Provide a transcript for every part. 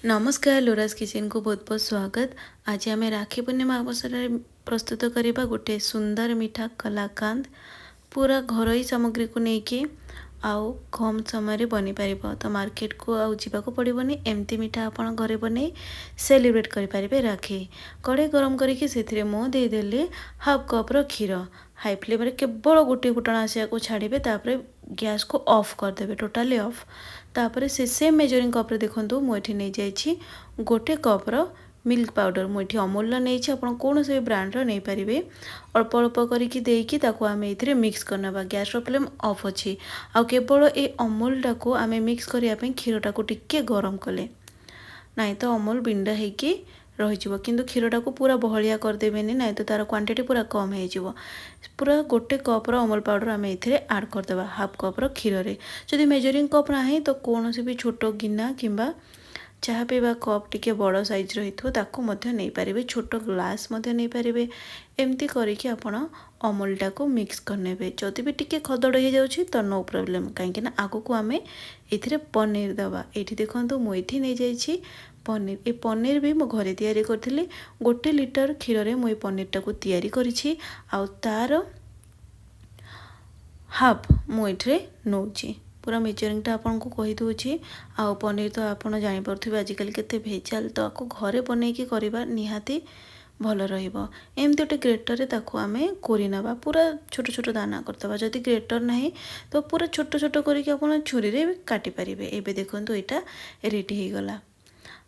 नमस्कार लोरास किचन को बहुत बहुत स्वागत। आज आम राखी पूर्णिमा अवसर में प्रस्तुत करवा गोटे सुंदर मीठा कलाकांद पूरा घरोई सामग्री को लेकिन आउ कम समय बनी पार तो मार्केट को आउ जावाक पड़ोनी एमती मीठा आपण घरे बने सेलिब्रेट करें राखी। कड़े गरम करके से मो देदेली हाफ कप्र क्षीर हाई फ्लेम केवल गोटे फुटण आसा छाड़े तापर गैस को ऑफ करदे टोटाली ऑफ। तापर से सेम मेजरिंग कप्रे देखो मुझे नहीं जाइए गोटे कप्र मिल्क पाउडर मुझे अमूल नहीं आप कौन से ब्रांडर नहीं पारे अल्प अल्प करके आम ये मिक्स करना। गैस फ्लेम ऑफ अच्छी आउ केवल ये अमूल टाक आम मिक्स करने क्षीर टाक टिके गरम कले नाई तो अमूल बिंडा होगी रही किंतु क्षीर टाक पूरा बहलिया करदेवेनि नाई तो तार क्वांटिटी पूरा कम हो पूरा गोटे कप्र अमूल पाउडर आम ये आड करदे हाफ कप्र क्षीर रे। जदि मेजरिंग कप ना तो कौन भी छोट गिना किंबा चाह पीवा कप टिके बड़ साइज रही नहीं पारे छोट ग्लास नहीं पारे एमती करके आपण अमूल टाक मिक्स करने जदि भी टिके खदड़ हो जाऊँगी तो नो प्रॉब्लम कहीं आग को आम ये पनीर दबा ये देखो मुझे नहीं जाइए पनीर ये पनीर भी मो घरे तैयारी करी गोटे लिटर क्षीर में मुझे पनीर टाक तैयारी करी तार हाफ मुझे नौची पूरा मेजरिंगटा आपन को कही दूची। आउ पनीर तो आपन जानी पारथुबे आजिकल केते भेजाल तो आपको घरे बनैकी करबा निहाती भल रहिबो। एमती गोटे ग्रेटर ताको आमे कोरी नबा पूरा छोट छोट दाना करदबा जदि ग्रेटर नाही तो पूरा छोट छोट करके आपन छुरी रे काटी परिबे। एबे देखंतु एटा रेडी हो गला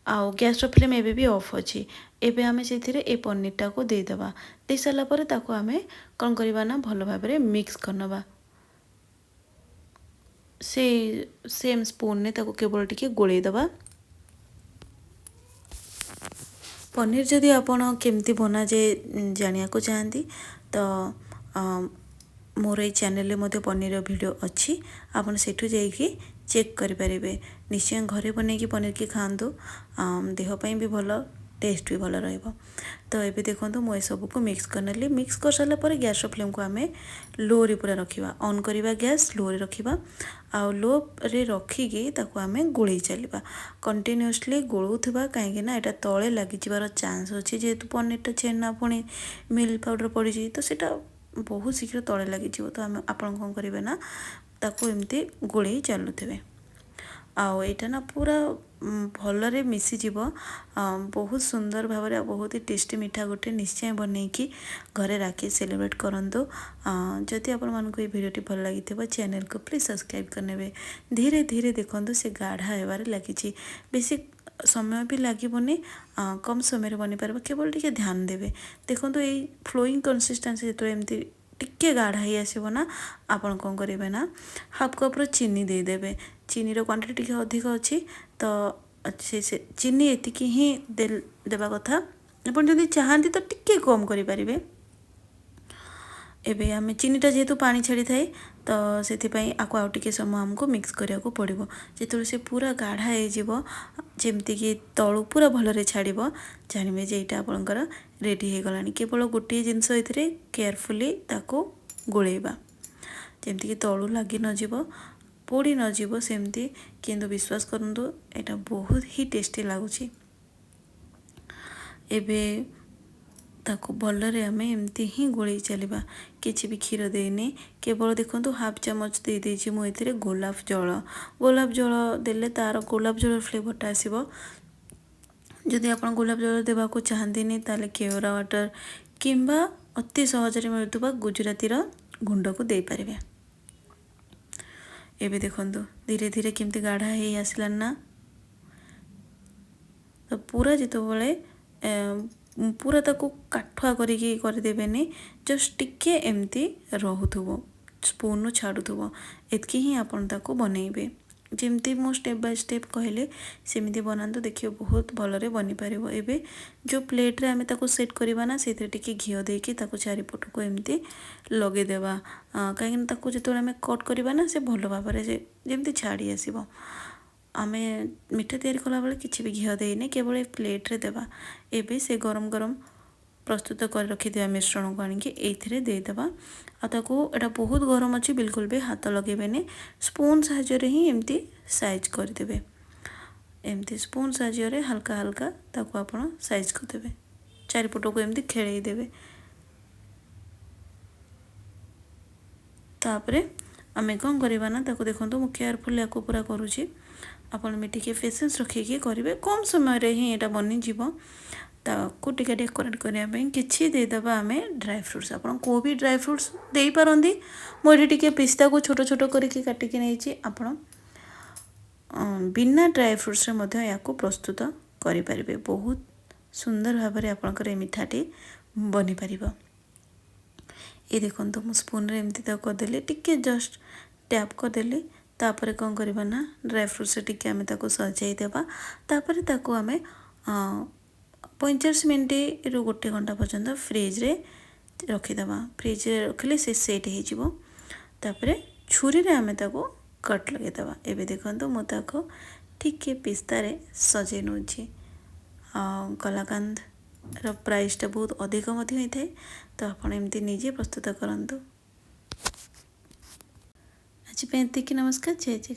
आउ गैस फ्लेम एबे भी ऑफ अच्छी। एबे आमे सेथिरे ए पनीर टाको दे दबा दे साला परे ताको आमे कोन करबा ना भल भाबरे मिक्स करनबा से सेम स्पून ने ताको केवल टिके गोले दबा। पनीर जदि आपण केमती बना जाए जानिया को चाहती तो मोर ये चैनल में पनीर वीडियो अच्छी आपन सेठू जाइए चेक करें। निश्चय घरे बनैकी पनीर की खातु देहपाई भी भल टेस्ट भी भल रहिबो। तो ये देखो मुझे सबको मिक्स करनेली मिक्स कर सारा पर गैस फ्लेम को आम लो रे पूरा रखा ऑन करवा गैस लो रे रखा आ लो रे रखिकी ताको आम गोले चलवा कंटिन्यूअसली गोलुवा कहीं यहाँ तले लगी जबार चांस अच्छी जेहेतु पनीरटा छेना पुणी मिल्क पाउडर पड़ी तो सीटा बहुत शीघ्र तले लगी तो आम आपन कौन करेंगे ना ताको एमती गोले चलुवे आउ एटा ना पूरा भलरे मिसीजिव बहुत सुंदर भाव में बहुत ही टेस्टी मीठा गोटे निश्चय बनैकी घरे राखी सेलिब्रेट करंतु। जदि आपण मानक ये वीडियोटी भल लगी चैनल को प्लीज सब्सक्राइब करने धीरे धीरे देखो से गाढ़ा होबार लगी बेसी समय भी लगभग कम समय बनी पार केवल टिके ध्यान देवे देखो ये फ्लोइंग कंसिस्टेंसी जो एमती टिके गाढ़ा ही आसो ना आपन कौन करेंगे ना हाफ कप्र चीनी देदेवे चीनी रो क्वांटिटी टिके अधिक अच्छी तो से चीनी एतिकी ही देवा कथा अपन जदि चाहती तो टिके कम करि परिबे। एबे आम चीनीटा जेहेतु पानी छाड़ी थाए तो से आको आउ टिके समय आमको मिक्स करिया को पड़िबो जेतु से पूरा गाढ़ा हो जिवो जेमती कि तळु पूरा भलरे छाड़िबो जानबे जे एटा आपनकर रेडी हो गलानी। केवल गोटे जिनस एथिरे केयरफुली ताको गोलेबा जेमती कि तळु लागी न जिवो पोड़ी न जीव सेमती किंतु विश्वास करंतु एटा बहुत ही टेस्टी लगुच। एबे ताको भलरे आम एमती ही गोले चलवा किसी भी क्षीर देनी केवल देखो हाफ चामच दे देछि मु एथिरे गोलाप जल देले तार गोलाप जल फ्लेवरटा आसीबो। जदि आपण गोलाप जल देवा को चाहंतीनी ताले केवरा वाटर किंबा अति सहजरे मिलुवा गुजराती गुंड को दे पारिबे। एबे देखो धीरे धीरे केमती गाढ़ा हो आसलान ना तो पूरा जिते बड़े पूरा ताको काठुआ करदेवेनि जस्ट टिके एमती रोथुव स्पून छाड़ुव एतकी ही आपन ताको बनइबे जमती मो स्टेप बाय स्टेप कहले सेमती बनातु देखिए बहुत भलरे बनी पार। एबे जो प्लेट रे आमे ताको सेट करवा ना से टिके घी देकी ताको चारिपट को एमती लगेदेवा कहीं ताको जो आम कट करवा ना से भल भाव जमती छाड़ी आसब। आमे मीठा तैयारी कला बेले किसी भी घी देने केवल प्लेट रे देवा। एबे से गरम गरम प्रस्तुत कर रखिदिया मिश्रण को आनिकी एथिरे देदेबा आताको एटा बहुत गरम अच्छी बिल्कुल भी हाथ लगेबेनि स्पून साहाय्य ही एमती साइज करदेबे। एमती स्पून साहाय्य हल्का हल्का ताको आपण साइज करदेवे चारिपट को एमती खेलई देवे तापरे आमे कौन करवा ना ताको देखो मु केयरफुल या पूरा करुँची आपण भी टिके पेशेंस रखिकी करेंगे कम समय रे ही एटा बनी जीवो ताको टिके डेकोरेट करने किसी देदेबा आम ड्राई फ्रुट्स आप को भी ड्राई फ्रुट्स दे पारंती मुझे टिके पिस्ता को छोट छोट करके काटिकी नहीं आपण बिना ड्राई फ्रुट्स रे या प्रस्तुत करें बहुत सुंदर भाव में आपंकर मिठाटी बनी पार ये देखो मु स्पून रे एमती करदेली टिके जस्ट टैप करदेली तापर कौन करवा ना ड्राई फ्रुट्स टिके आम सजाई देवा तापर ताको आम 45 मिनट रु 1 घंटा पर्यंत फ्रिज रे रखीदे फ्रिज रे रखिले से सेट हो तापर छुरी रे आम ताको कट लगेदेवा एबे देखो मुझे टिके पिस्ता रे सजे नौची कलाकंद रो प्राइसटा बहुत अधिक होता है तो आपण एमती निजे प्रस्तुत करंतु आज पे एतिकी नमस्कार जय जय।